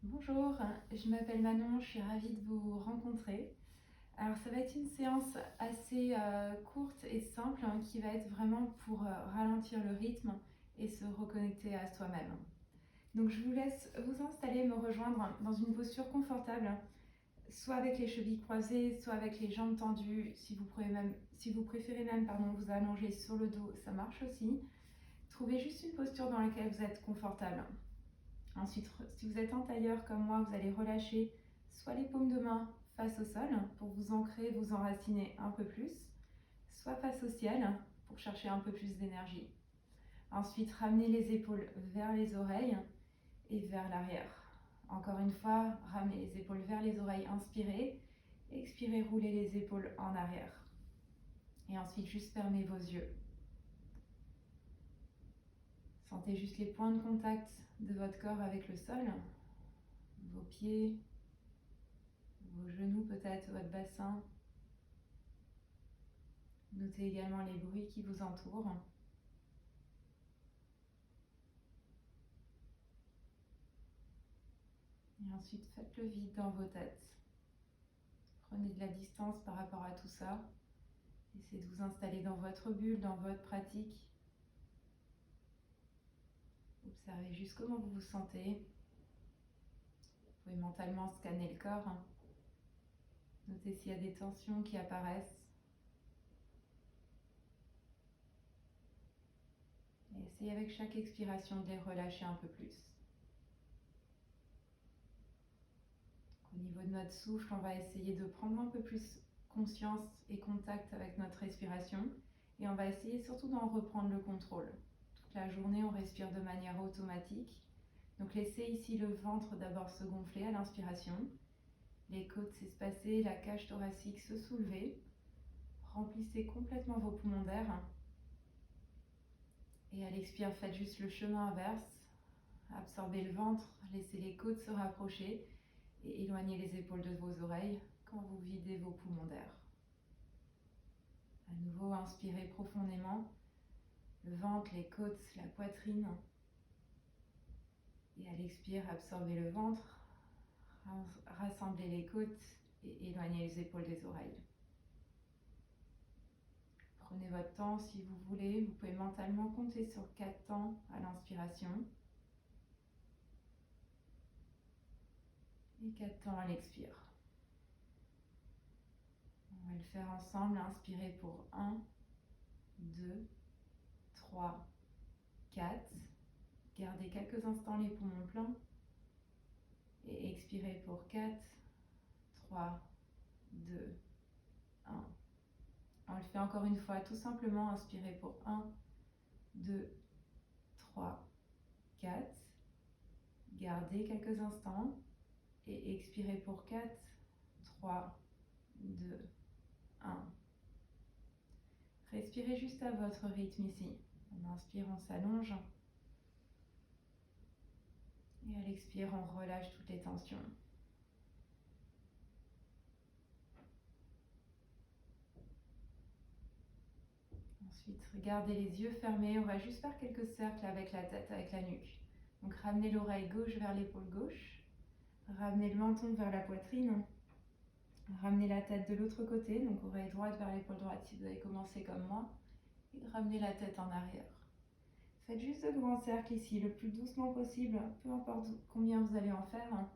Bonjour, je m'appelle Manon, je suis ravie de vous rencontrer. Alors ça va être une séance assez courte et simple qui va être vraiment pour ralentir le rythme et se reconnecter à soi-même. Donc je vous laisse vous installer, me rejoindre dans une posture confortable, soit avec les chevilles croisées, soit avec les jambes tendues. Si vous préférez même vous allonger sur le dos, ça marche aussi. Trouvez juste une posture dans laquelle vous êtes confortable. Ensuite, si vous êtes en tailleur comme moi, vous allez relâcher soit les paumes de main face au sol pour vous ancrer, vous enraciner un peu plus, soit face au ciel pour chercher un peu plus d'énergie. Ensuite, ramenez les épaules vers les oreilles et vers l'arrière. Encore une fois, ramenez les épaules vers les oreilles, inspirez, expirez, roulez les épaules en arrière. Et ensuite, juste fermez vos yeux. Sentez juste les points de contact de votre corps avec le sol, vos pieds, vos genoux peut-être, votre bassin. Notez également les bruits qui vous entourent. Et ensuite, faites le vide dans vos têtes. Prenez de la distance par rapport à tout ça. Essayez de vous installer dans votre bulle, dans votre pratique. Observez juste comment vous vous sentez. Vous pouvez mentalement scanner le corps. Notez s'il y a des tensions qui apparaissent. Et essayez avec chaque expiration de les relâcher un peu plus. Au niveau de notre souffle, on va essayer de prendre un peu plus conscience et contact avec notre respiration. Et on va essayer surtout d'en reprendre le contrôle. Toute la journée, on respire de manière automatique. Donc laissez ici le ventre d'abord se gonfler à l'inspiration. Les côtes s'espacer, la cage thoracique se soulever. Remplissez complètement vos poumons d'air. Et à l'expire, faites juste le chemin inverse. Absorbez le ventre, laissez les côtes se rapprocher et éloignez les épaules de vos oreilles quand vous videz vos poumons d'air. À nouveau, inspirez profondément, le ventre, les côtes, la poitrine. Et à l'expire, absorbez le ventre, rassemblez les côtes et éloignez les épaules des oreilles. Prenez votre temps si vous voulez, vous pouvez mentalement compter sur 4 temps à l'inspiration et 4 temps à l'expire. On va le faire ensemble, inspirez pour 1, 2, 3, 4. Gardez quelques instants les poumons pleins et expirez pour 4, 3, 2, 1. On le fait encore une fois, tout simplement, inspirez pour 1, 2, 3, 4. Gardez quelques instants et expirez pour 4, 3, 2, 1. Respirez juste à votre rythme ici. On inspire, on s'allonge. Et à l'expire, on relâche toutes les tensions. Ensuite, gardez les yeux fermés. On va juste faire quelques cercles avec la tête, avec la nuque. Donc, ramenez l'oreille gauche vers l'épaule gauche. Ramenez le menton vers la poitrine. Ramenez la tête de l'autre côté, donc oreille droite vers l'épaule droite si vous avez commencé comme moi. Et ramenez la tête en arrière. Faites juste de grands cercles ici, le plus doucement possible, peu importe combien vous allez en faire.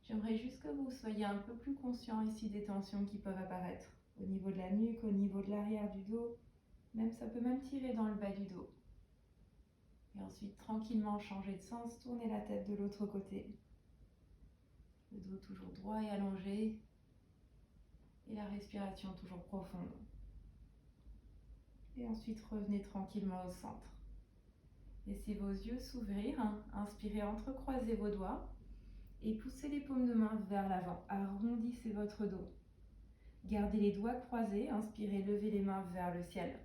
J'aimerais juste que vous soyez un peu plus conscient ici des tensions qui peuvent apparaître au niveau de la nuque, au niveau de l'arrière du dos. Même ça peut même tirer dans le bas du dos. Et ensuite, tranquillement, changer de sens, tournez la tête de l'autre côté. Le dos toujours droit et allongé. Et la respiration toujours profonde. Et ensuite, revenez tranquillement au centre. Laissez vos yeux s'ouvrir. Inspirez, entrecroisez vos doigts. Et poussez les paumes de main vers l'avant. Arrondissez votre dos. Gardez les doigts croisés. Inspirez, levez les mains vers le ciel.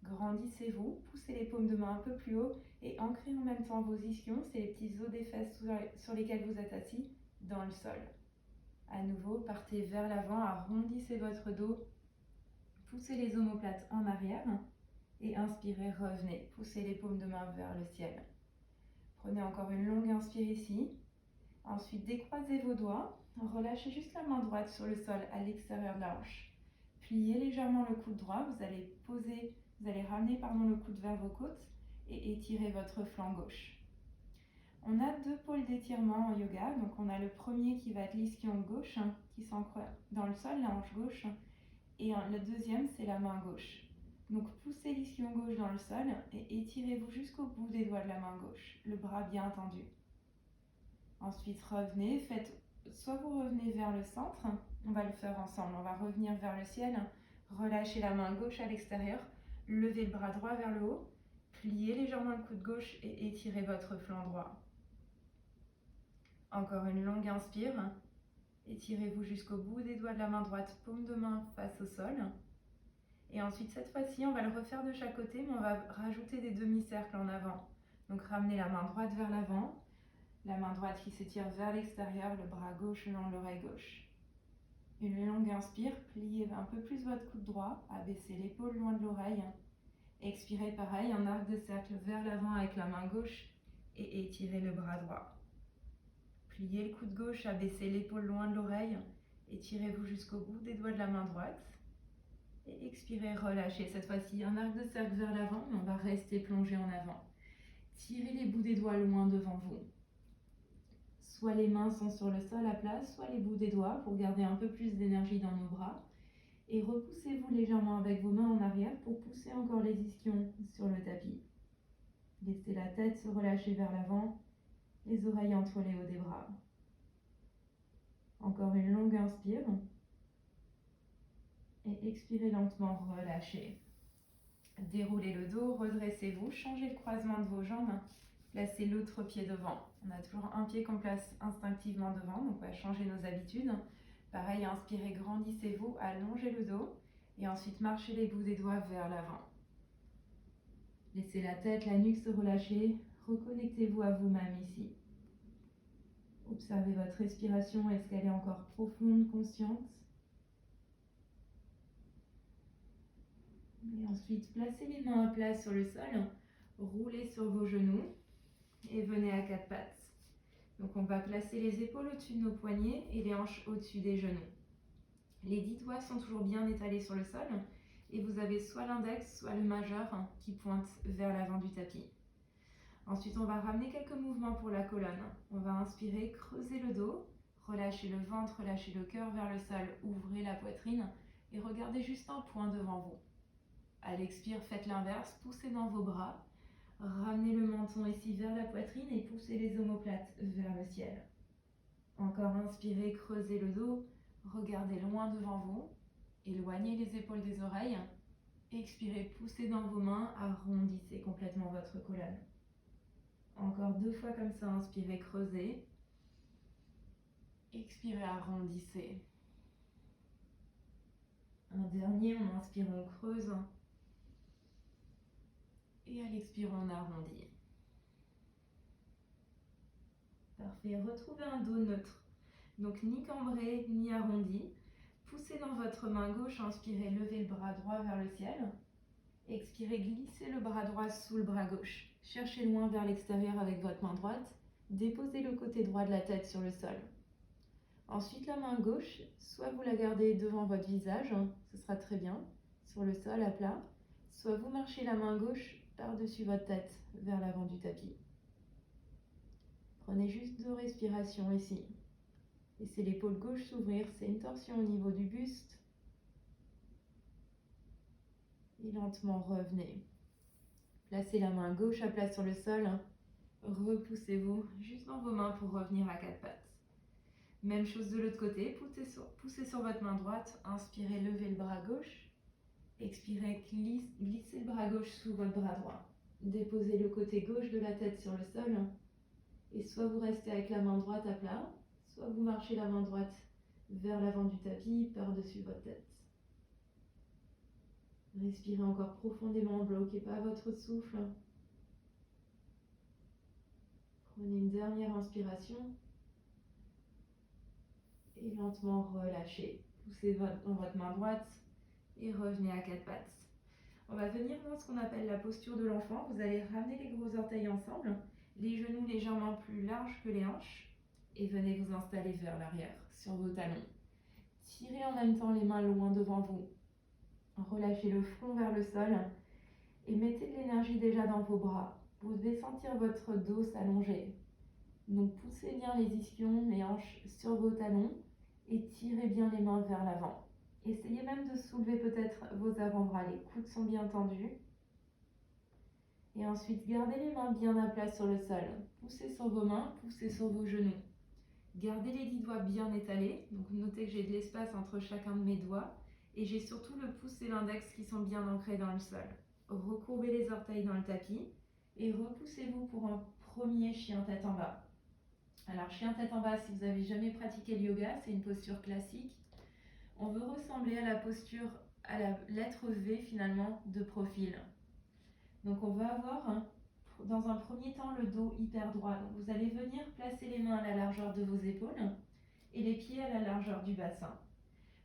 Grandissez-vous, poussez les paumes de main un peu plus haut et ancrez en même temps vos ischions, c'est les petits os des fesses sur lesquels vous êtes assis, dans le sol. À nouveau, partez vers l'avant, arrondissez votre dos, poussez les omoplates en arrière et inspirez, revenez, poussez les paumes de main vers le ciel. Prenez encore une longue inspire ici. Ensuite, décroisez vos doigts. Relâchez juste la main droite sur le sol à l'extérieur de la hanche. Pliez légèrement le coude droit. Vous allez ramener le coude vers vos côtes et étirer votre flanc gauche. On a deux pôles d'étirement en yoga. Donc on a le premier qui va être l'ischio gauche, qui s'ancre dans le sol, la hanche gauche. Et le deuxième, c'est la main gauche. Donc poussez l'ischio gauche dans le sol et étirez-vous jusqu'au bout des doigts de la main gauche, le bras bien tendu. Ensuite, revenez, soit vous revenez vers le centre, on va le faire ensemble, on va revenir vers le ciel, relâchez la main gauche à l'extérieur, levez le bras droit vers le haut, pliez légèrement le coude gauche et étirez votre flanc droit. Encore une longue inspire, étirez-vous jusqu'au bout des doigts de la main droite, paume de main face au sol. Et ensuite, cette fois-ci, on va le refaire de chaque côté, mais on va rajouter des demi-cercles en avant. Donc ramenez la main droite vers l'avant, la main droite qui s'étire vers l'extérieur, le bras gauche le long de l'oreille gauche. Une longue inspire, pliez un peu plus votre coude droit, abaissez l'épaule loin de l'oreille. Expirez pareil, un arc de cercle vers l'avant avec la main gauche et étirez le bras droit. Pliez le coude gauche, abaissez l'épaule loin de l'oreille, étirez-vous jusqu'au bout des doigts de la main droite. Et expirez, relâchez. Cette fois-ci, un arc de cercle vers l'avant, mais on va rester plongé en avant. Tirez les bouts des doigts loin devant vous. Soit les mains sont sur le sol à plat, soit les bouts des doigts pour garder un peu plus d'énergie dans nos bras. Et repoussez-vous légèrement avec vos mains en arrière pour pousser encore les ischions sur le tapis. Laissez la tête se relâcher vers l'avant, les oreilles entre les hauts des bras. Encore une longue inspire. Et expirez lentement, relâchez. Déroulez le dos, redressez-vous, changez le croisement de vos jambes, placez l'autre pied devant. On a toujours un pied qu'on place instinctivement devant, donc on va changer nos habitudes. Pareil, inspirez, grandissez-vous, allongez le dos et ensuite marchez les bouts des doigts vers l'avant. Laissez la tête, la nuque se relâcher, reconnectez-vous à vous-même ici. Observez votre respiration, est-ce qu'elle est encore profonde, consciente? Et ensuite, placez les mains à plat sur le sol, roulez sur vos genoux et venez à quatre pattes. Donc on va placer les épaules au-dessus de nos poignets et les hanches au-dessus des genoux. Les 10 doigts sont toujours bien étalés sur le sol et vous avez soit l'index, soit le majeur qui pointe vers l'avant du tapis. Ensuite, on va ramener quelques mouvements pour la colonne. On va inspirer, creuser le dos, relâchez le ventre, relâchez le cœur vers le sol, ouvrez la poitrine et regardez juste un point devant vous. À l'expire, faites l'inverse, poussez dans vos bras, ramenez le menton ici vers la poitrine et poussez les omoplates vers le ciel. Encore inspirez, creusez le dos, regardez loin devant vous, éloignez les épaules des oreilles. Expirez, poussez dans vos mains, arrondissez complètement votre colonne. Encore 2 fois comme ça, inspirez, creusez. Expirez, arrondissez. Un dernier, on inspire, on creuse. Et à l'expire, on arrondit. Parfait, retrouvez un dos neutre. Donc ni cambré, ni arrondi. Poussez dans votre main gauche, inspirez, levez le bras droit vers le ciel. Expirez, glissez le bras droit sous le bras gauche. Cherchez loin vers l'extérieur avec votre main droite. Déposez le côté droit de la tête sur le sol. Ensuite, la main gauche, soit vous la gardez devant votre visage, ce sera très bien, sur le sol à plat, soit vous marchez la main gauche par-dessus votre tête vers l'avant du tapis. Prenez juste 2 respirations ici. Laissez l'épaule gauche s'ouvrir, c'est une torsion au niveau du buste. Et lentement revenez. Placez la main gauche à plat sur le sol. Repoussez-vous juste dans vos mains pour revenir à 4 pattes. Même chose de l'autre côté, poussez sur votre main droite. Inspirez, levez le bras gauche. Expirez, glissez le bras gauche sous votre bras droit. Déposez le côté gauche de la tête sur le sol. Et soit vous restez avec la main droite à plat, soit vous marchez la main droite vers l'avant du tapis, par-dessus votre tête. Respirez encore profondément, bloquez pas votre souffle. Prenez une dernière inspiration. Et lentement relâchez. Poussez dans votre main droite et revenez à 4 pattes. On va venir dans ce qu'on appelle la posture de l'enfant. Vous allez ramener les gros orteils ensemble, les genoux légèrement plus larges que les hanches. Et venez vous installer vers l'arrière, sur vos talons. Tirez en même temps les mains loin devant vous. Relâchez le front vers le sol et mettez de l'énergie déjà dans vos bras. Vous devez sentir votre dos s'allonger. Donc poussez bien les ischions, les hanches sur vos talons et tirez bien les mains vers l'avant. Essayez même de soulever peut-être vos avant-bras, les coudes sont bien tendus. Et ensuite, gardez les mains bien à plat sur le sol. Poussez sur vos mains, poussez sur vos genoux. Gardez les 10 doigts bien étalés. Donc notez que j'ai de l'espace entre chacun de mes doigts. Et j'ai surtout le pouce et l'index qui sont bien ancrés dans le sol. Recourbez les orteils dans le tapis et repoussez-vous pour un premier chien tête en bas. Alors chien tête en bas, si vous n'avez jamais pratiqué le yoga, c'est une posture classique. On veut ressembler à la posture, à la lettre V finalement, de profil. Donc on va avoir dans un premier temps le dos hyper droit. Donc vous allez venir placer les mains à la largeur de vos épaules et les pieds à la largeur du bassin.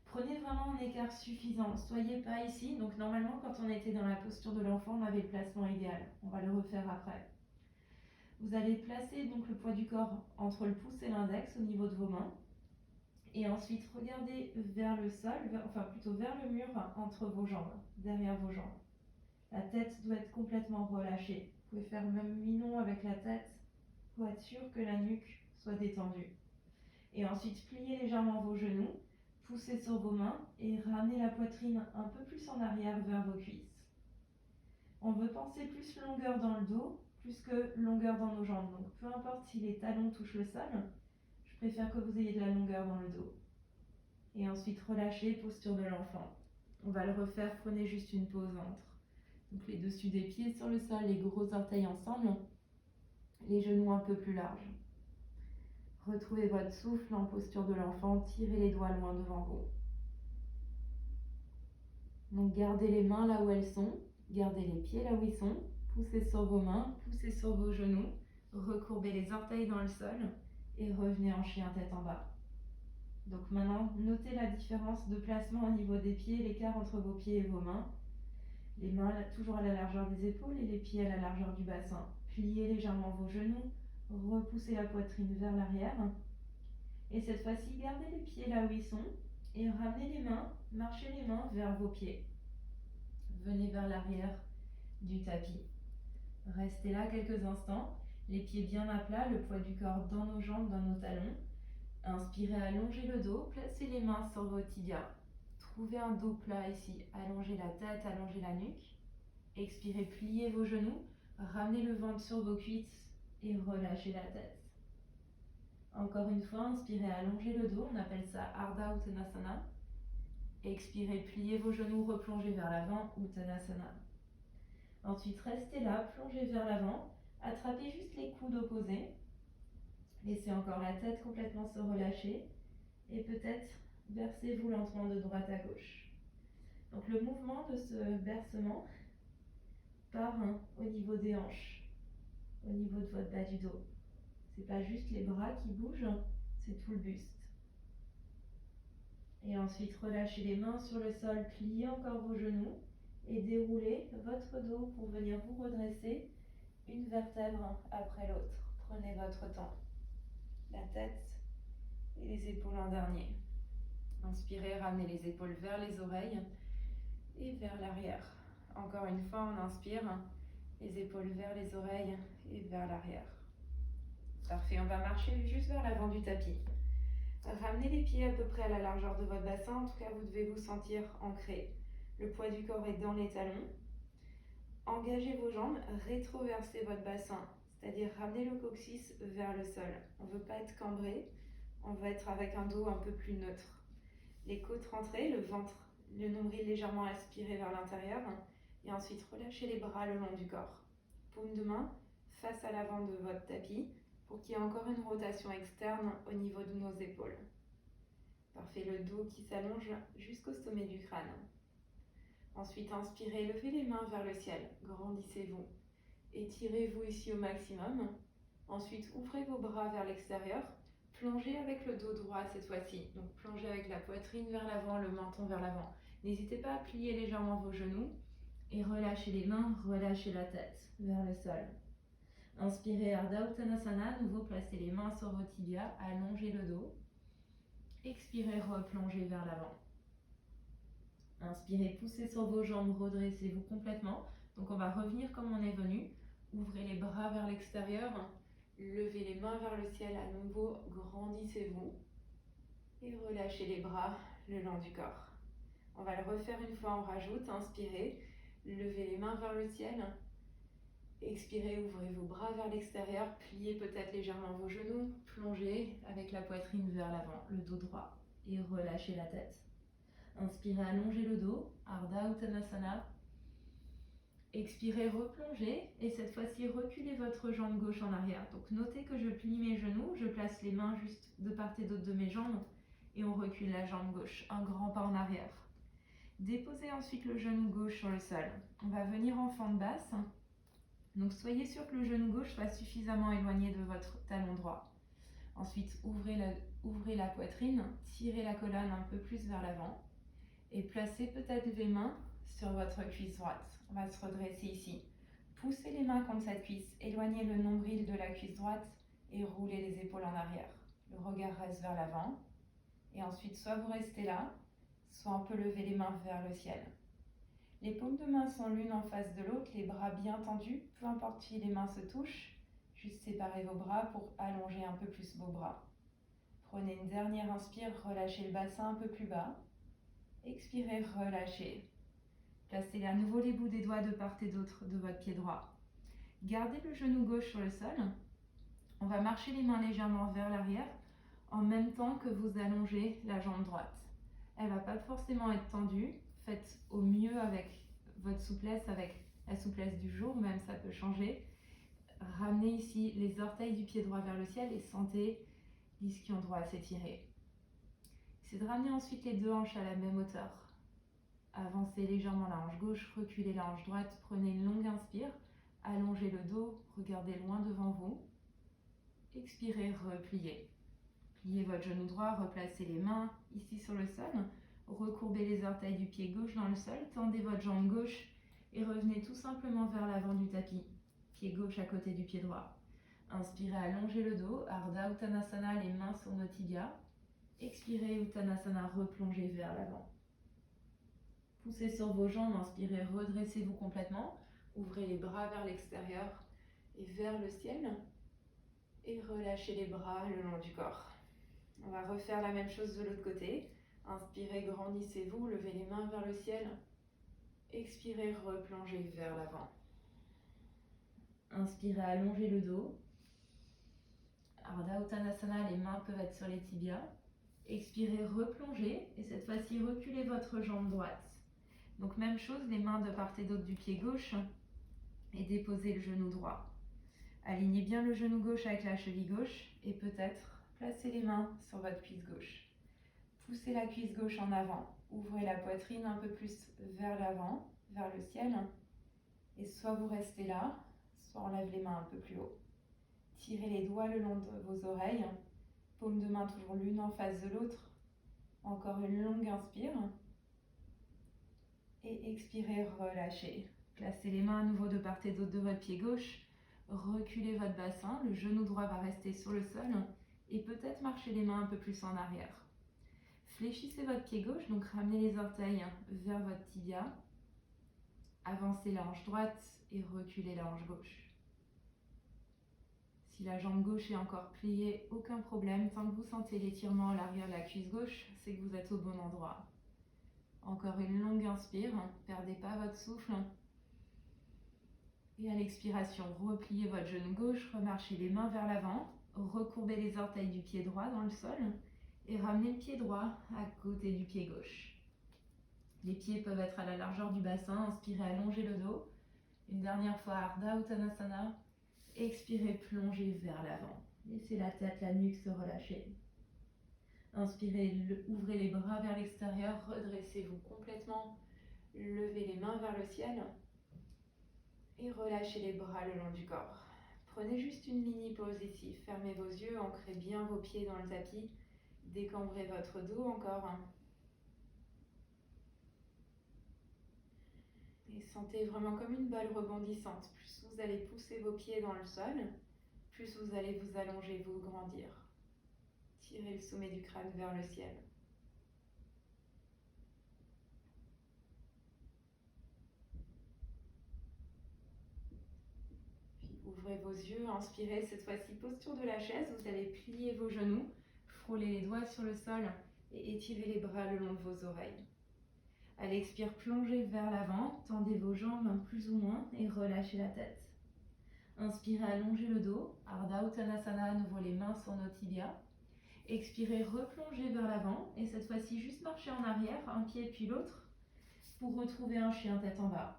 Prenez vraiment un écart suffisant, soyez pas ici. Donc normalement quand on était dans la posture de l'enfant, on avait le placement idéal. On va le refaire après. Vous allez placer donc le poids du corps entre le pouce et l'index au niveau de vos mains. Et ensuite regardez vers le sol, enfin plutôt vers le mur entre vos jambes, derrière vos jambes. La tête doit être complètement relâchée. Vous pouvez faire même mi-nom avec la tête pour être sûr que la nuque soit détendue. Et ensuite, pliez légèrement vos genoux, poussez sur vos mains et ramenez la poitrine un peu plus en arrière vers vos cuisses. On veut penser plus longueur dans le dos, plus que longueur dans nos jambes. Donc peu importe si les talons touchent le sol, je préfère que vous ayez de la longueur dans le dos. Et ensuite, relâchez, posture de l'enfant. On va le refaire, prenez juste une pause entre. Donc les dessus des pieds sur le sol, les gros orteils ensemble, les genoux un peu plus larges. Retrouvez votre souffle en posture de l'enfant, tirez les doigts loin devant vous. Donc gardez les mains là où elles sont, gardez les pieds là où ils sont, poussez sur vos mains, poussez sur vos genoux, recourbez les orteils dans le sol et revenez en chien tête en bas. Donc maintenant, notez la différence de placement au niveau des pieds, l'écart entre vos pieds et vos mains. Les mains toujours à la largeur des épaules et les pieds à la largeur du bassin. Pliez légèrement vos genoux, repoussez la poitrine vers l'arrière. Et cette fois-ci, gardez les pieds là où ils sont et ramenez les mains, marchez les mains vers vos pieds. Venez vers l'arrière du tapis. Restez là quelques instants, les pieds bien à plat, le poids du corps dans nos jambes, dans nos talons. Inspirez, allongez le dos, placez les mains sur vos tibias. Trouvez un dos plat ici, allongez la tête, allongez la nuque. Expirez, pliez vos genoux, ramenez le ventre sur vos cuisses et relâchez la tête. Encore une fois, inspirez, allongez le dos, on appelle ça Ardha Uttanasana. Expirez, pliez vos genoux, replongez vers l'avant, Uttanasana. Ensuite, restez là, plongez vers l'avant, attrapez juste les coudes opposés. Laissez encore la tête complètement se relâcher et peut-être versez-vous lentement de droite à gauche. Donc le mouvement de ce bercement part au niveau des hanches, au niveau de votre bas du dos. C'est pas juste les bras qui bougent, c'est tout le buste. Et ensuite relâchez les mains sur le sol, pliez encore vos genoux et déroulez votre dos pour venir vous redresser une vertèbre après l'autre. Prenez votre temps. La tête et les épaules en dernier. Inspirez, ramenez les épaules vers les oreilles et vers l'arrière. Encore une fois, on inspire, les épaules vers les oreilles et vers l'arrière. Parfait, on va marcher juste vers l'avant du tapis. Ramenez les pieds à peu près à la largeur de votre bassin, en tout cas vous devez vous sentir ancré. Le poids du corps est dans les talons. Engagez vos jambes, rétroversez votre bassin, c'est-à-dire ramenez le coccyx vers le sol. On ne veut pas être cambré, on va être avec un dos un peu plus neutre. Les côtes rentrées, le ventre, le nombril légèrement aspiré vers l'intérieur et ensuite relâchez les bras le long du corps. Paume de main face à l'avant de votre tapis pour qu'il y ait encore une rotation externe au niveau de nos épaules. Parfait, le dos qui s'allonge jusqu'au sommet du crâne. Ensuite, inspirez, levez les mains vers le ciel, grandissez-vous. Étirez-vous ici au maximum. Ensuite, ouvrez vos bras vers l'extérieur. Plongez avec le dos droit cette fois-ci. Donc, plongez avec la poitrine vers l'avant, le menton vers l'avant. N'hésitez pas à plier légèrement vos genoux et relâchez les mains, relâchez la tête vers le sol. Inspirez Ardha Uttanasana, à nouveau placez les mains sur vos tibias, allongez le dos. Expirez, replongez vers l'avant. Inspirez, poussez sur vos jambes, redressez-vous complètement. Donc on va revenir comme on est venu. Ouvrez les bras vers l'extérieur, levez les mains vers le ciel, à nouveau grandissez-vous et relâchez les bras le long du corps. On va le refaire une fois, on rajoute, inspirez, levez les mains vers le ciel. Expirez, ouvrez vos bras vers l'extérieur, pliez peut-être légèrement vos genoux, plongez avec la poitrine vers l'avant, le dos droit et relâchez la tête. Inspirez, allongez le dos, Ardha Uttanasana. Expirez, replongez et cette fois-ci reculez votre jambe gauche en arrière. Donc notez que je plie mes genoux, je place les mains juste de part et d'autre de mes jambes et on recule la jambe gauche, un grand pas en arrière. Déposez ensuite le genou gauche sur le sol. On va venir en fente basse. Donc soyez sûr que le genou gauche soit suffisamment éloigné de votre talon droit. Ensuite, ouvrez la poitrine, tirez la colonne un peu plus vers l'avant et placez peut-être les mains sur votre cuisse droite. On va se redresser ici. Poussez les mains contre cette cuisse, éloignez le nombril de la cuisse droite et roulez les épaules en arrière. Le regard reste vers l'avant et ensuite soit vous restez là, soit on peut lever les mains vers le ciel. Les paumes de main sont l'une en face de l'autre, les bras bien tendus, peu importe si les mains se touchent, juste séparez vos bras pour allonger un peu plus vos bras. Prenez une dernière inspire, relâchez le bassin un peu plus bas. Expirez, relâchez. Placez à nouveau les bouts des doigts de part et d'autre de votre pied droit. Gardez le genou gauche sur le sol. On va marcher les mains légèrement vers l'arrière en même temps que vous allongez la jambe droite. Elle ne va pas forcément être tendue. Faites au mieux avec votre souplesse, avec la souplesse du jour, même ça peut changer. Ramenez ici les orteils du pied droit vers le ciel et sentez l'ischio droit s'étirer. C'est de ramener ensuite les deux hanches à la même hauteur. Avancez légèrement la hanche gauche, reculez la hanche droite, prenez une longue inspire, allongez le dos, regardez loin devant vous. Expirez, repliez. Pliez votre genou droit, replacez les mains ici sur le sol. Recourbez les orteils du pied gauche dans le sol, tendez votre jambe gauche et revenez tout simplement vers l'avant du tapis. Pied gauche à côté du pied droit. Inspirez, allongez le dos, Ardha Uttanasana, les mains sur nos tibias. Expirez, Uttanasana, replongez vers l'avant. Poussez sur vos jambes, inspirez, redressez-vous complètement. Ouvrez les bras vers l'extérieur et vers le ciel. Et relâchez les bras le long du corps. On va refaire la même chose de l'autre côté. Inspirez, grandissez-vous, levez les mains vers le ciel. Expirez, replongez vers l'avant. Inspirez, allongez le dos. Ardha Uttanasana, les mains peuvent être sur les tibias. Expirez, replongez et cette fois-ci reculez votre jambe droite. Donc même chose, les mains de part et d'autre du pied gauche et déposez le genou droit. Alignez bien le genou gauche avec la cheville gauche et peut-être placez les mains sur votre cuisse gauche. Poussez la cuisse gauche en avant, ouvrez la poitrine un peu plus vers l'avant, vers le ciel et soit vous restez là, soit on lève les mains un peu plus haut. Tirez les doigts le long de vos oreilles, paumes de main toujours l'une en face de l'autre. Encore une longue inspire. Et expirez, relâchez. Placez les mains à nouveau de part et d'autre de votre pied gauche. Reculez votre bassin, le genou droit va rester sur le sol et peut-être marcher les mains un peu plus en arrière. Fléchissez votre pied gauche, donc ramenez les orteils vers votre tibia. Avancez la hanche droite et reculez la hanche gauche. Si la jambe gauche est encore pliée, aucun problème. Tant que vous sentez l'étirement à l'arrière de la cuisse gauche, c'est que vous êtes au bon endroit. Encore une longue inspire, ne perdez pas votre souffle. Et à l'expiration, repliez votre genou gauche, remarchez les mains vers l'avant, recourbez les orteils du pied droit dans le sol et ramenez le pied droit à côté du pied gauche. Les pieds peuvent être à la largeur du bassin, inspirez, allongez le dos. Une dernière fois, Ardha Uttanasana. Expirez, plongez vers l'avant. Laissez la tête, la nuque se relâcher. Inspirez, ouvrez les bras vers l'extérieur, redressez-vous complètement. Levez les mains vers le ciel. Et relâchez les bras le long du corps. Prenez juste une mini pause ici. Fermez vos yeux, ancrez bien vos pieds dans le tapis. Décambrez votre dos encore. Et sentez vraiment comme une balle rebondissante. Plus vous allez pousser vos pieds dans le sol, plus vous allez vous allonger, vous grandir. Tirez le sommet du crâne vers le ciel. Puis ouvrez vos yeux, inspirez cette fois-ci, posture de la chaise. Vous allez plier vos genoux, frôler les doigts sur le sol et étirer les bras le long de vos oreilles. À l'expire, plongez vers l'avant, tendez vos jambes plus ou moins et relâchez la tête. Inspirez, allongez le dos, Ardha Uttanasana, à nouveau les mains sur nos tibias. Expirez, replongez vers l'avant et cette fois-ci juste marchez en arrière, un pied puis l'autre, pour retrouver un chien tête en bas.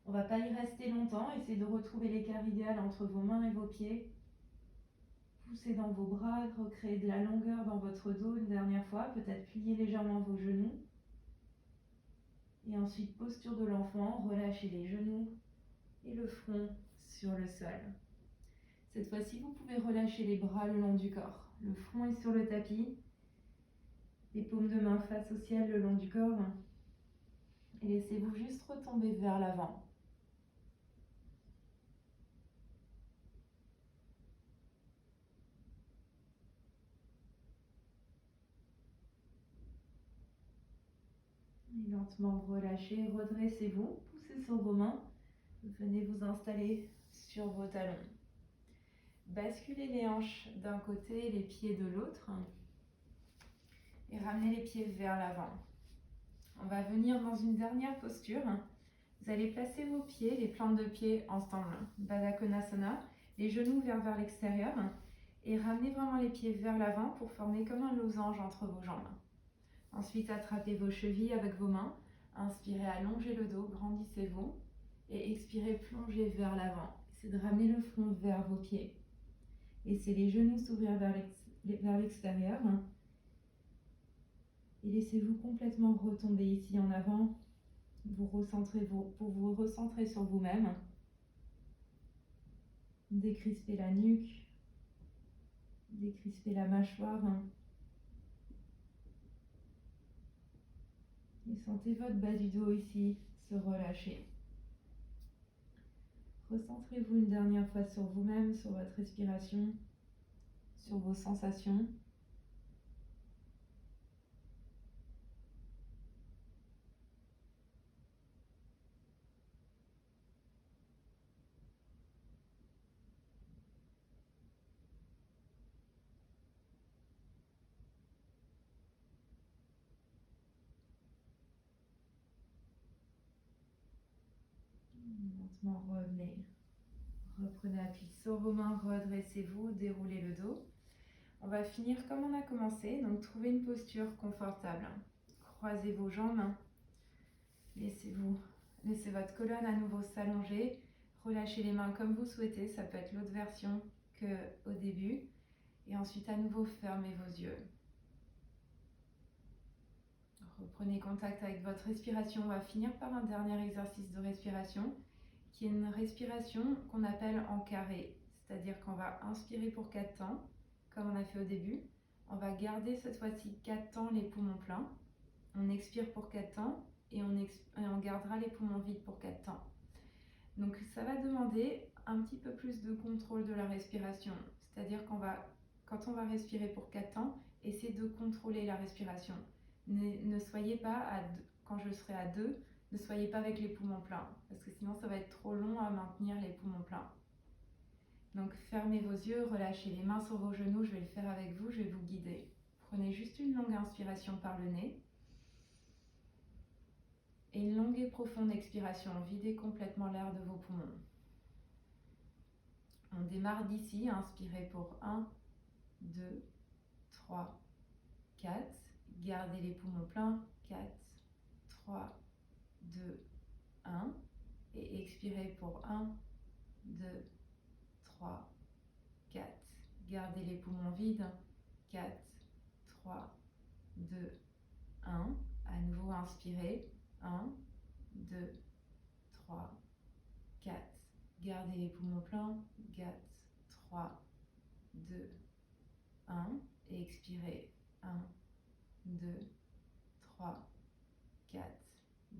On ne va pas y rester longtemps, essayez de retrouver l'écart idéal entre vos mains et vos pieds. Poussez dans vos bras, recréez de la longueur dans votre dos une dernière fois, peut-être pliez légèrement vos genoux. Et ensuite, posture de l'enfant, relâchez les genoux et le front sur le sol. Cette fois-ci, vous pouvez relâcher les bras le long du corps. Le front est sur le tapis, les paumes de main face au ciel le long du corps. Et laissez-vous juste retomber vers l'avant. Et lentement relâchez, redressez-vous, poussez sur vos mains. Venez vous installer sur vos talons. Basculez les hanches d'un côté, les pieds de l'autre. Et ramenez les pieds vers l'avant. On va venir dans une dernière posture. Vous allez placer vos pieds, les plantes de pied ensemble, Baddha Konasana, les genoux vers l'extérieur et ramenez vraiment les pieds vers l'avant pour former comme un losange entre vos jambes. Ensuite, attrapez vos chevilles avec vos mains. Inspirez, allongez le dos, grandissez-vous et expirez, plongez vers l'avant. C'est de ramener le front vers vos pieds. Laissez les genoux s'ouvrir vers l'extérieur. Et laissez-vous complètement retomber ici en avant, pour vous recentrer sur vous-même. Décrispez la nuque, décrispez la mâchoire. Et sentez votre bas du dos ici se relâcher. Recentrez-vous une dernière fois sur vous-même, sur votre respiration, sur vos sensations. Lentement revenez. Reprenez appui sur vos mains, redressez-vous, déroulez le dos. On va finir comme on a commencé, donc trouvez une posture confortable. Croisez vos jambes, laissez votre colonne à nouveau s'allonger, relâchez les mains comme vous souhaitez, ça peut être l'autre version qu'au début, et ensuite à nouveau fermez vos yeux. Reprenez contact avec votre respiration, on va finir par un dernier exercice de respiration, qui est une respiration qu'on appelle en carré, c'est-à-dire qu'on va inspirer pour 4 temps, comme on a fait au début. On va garder cette fois-ci 4 temps les poumons pleins. On expire pour 4 temps et on gardera les poumons vides pour 4 temps. Donc ça va demander un petit peu plus de contrôle de la respiration. C'est-à-dire quand on va respirer pour 4 temps, essayez de contrôler la respiration. Ne soyez pas, quand je serai à 2, ne soyez pas avec les poumons pleins, parce que sinon ça va être trop long à maintenir les poumons pleins. Donc fermez vos yeux, relâchez les mains sur vos genoux, je vais le faire avec vous, je vais vous guider. Prenez juste une longue inspiration par le nez. Et une longue et profonde expiration, videz complètement l'air de vos poumons. On démarre d'ici, inspirez pour 1, 2, 3, 4. Gardez les poumons pleins, 4, 3, 2, 1. Et expirez pour 1, 2, 3, 4. Gardez les poumons vides, 4, 3, 2, 1. À nouveau, inspirez, 1, 2, 3, 4. Gardez les poumons pleins, 4, 3, 2, 1. Et expirez, 1, 2, 3, 4.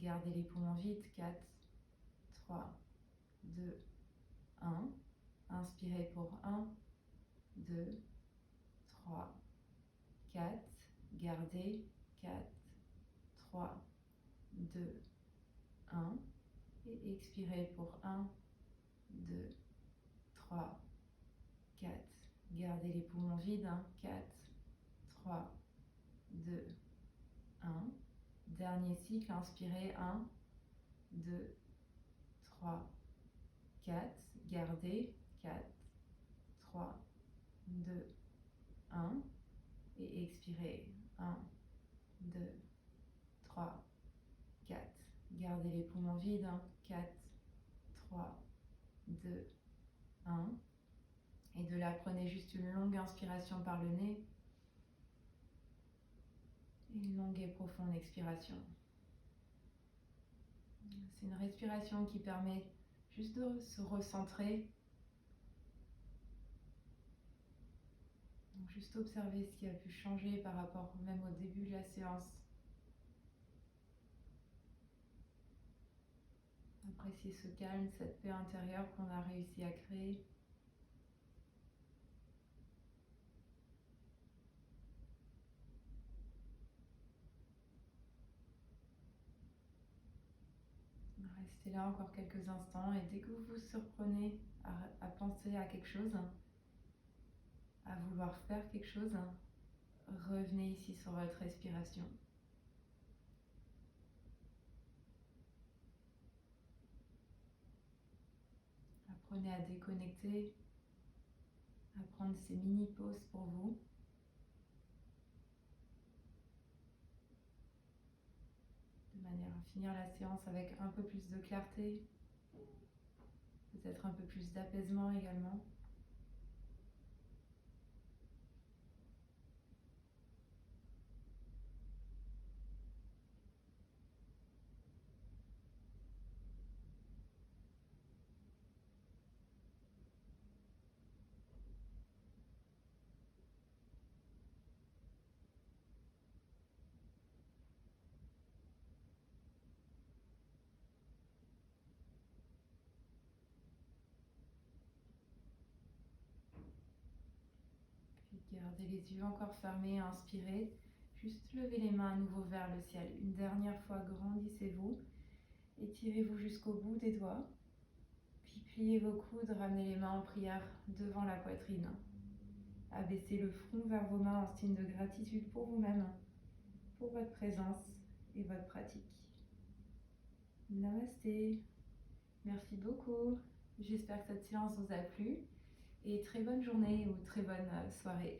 Gardez les poumons vides. 4, 3, 2, 1. Inspirez pour 1, 2, 3, 4. Gardez. 4, 3, 2, 1. Et expirez pour 1, 2, 3, 4. Gardez les poumons vides. 4, 3, 2, 1. Dernier cycle, inspirez. 1, 2, 3, 4. Gardez. 4, 3, 2, 1. Et expirez. 1, 2, 3, 4. Gardez les poumons vides. 4, 3, 2, 1. Et de là, prenez juste une longue inspiration par le nez. Et une longue et profonde expiration. C'est une respiration qui permet juste de se recentrer. Donc juste observer ce qui a pu changer par rapport même au début de la séance. Apprécier ce calme, cette paix intérieure qu'on a réussi à créer. Restez là encore quelques instants et dès que vous vous surprenez à penser à quelque chose, à vouloir faire quelque chose, revenez ici sur votre respiration. Apprenez à déconnecter, à prendre ces mini-pauses pour vous. De manière à finir la séance avec un peu plus de clarté, peut-être un peu plus d'apaisement également. Puis gardez les yeux encore fermés, inspirez. Juste levez les mains à nouveau vers le ciel. Une dernière fois, grandissez-vous. Étirez-vous jusqu'au bout des doigts. Puis pliez vos coudes, ramenez les mains en prière devant la poitrine. Abaissez le front vers vos mains en signe de gratitude pour vous-même, pour votre présence et votre pratique. Namasté. Merci beaucoup. J'espère que cette séance vous a plu et très bonne journée ou très bonne soirée.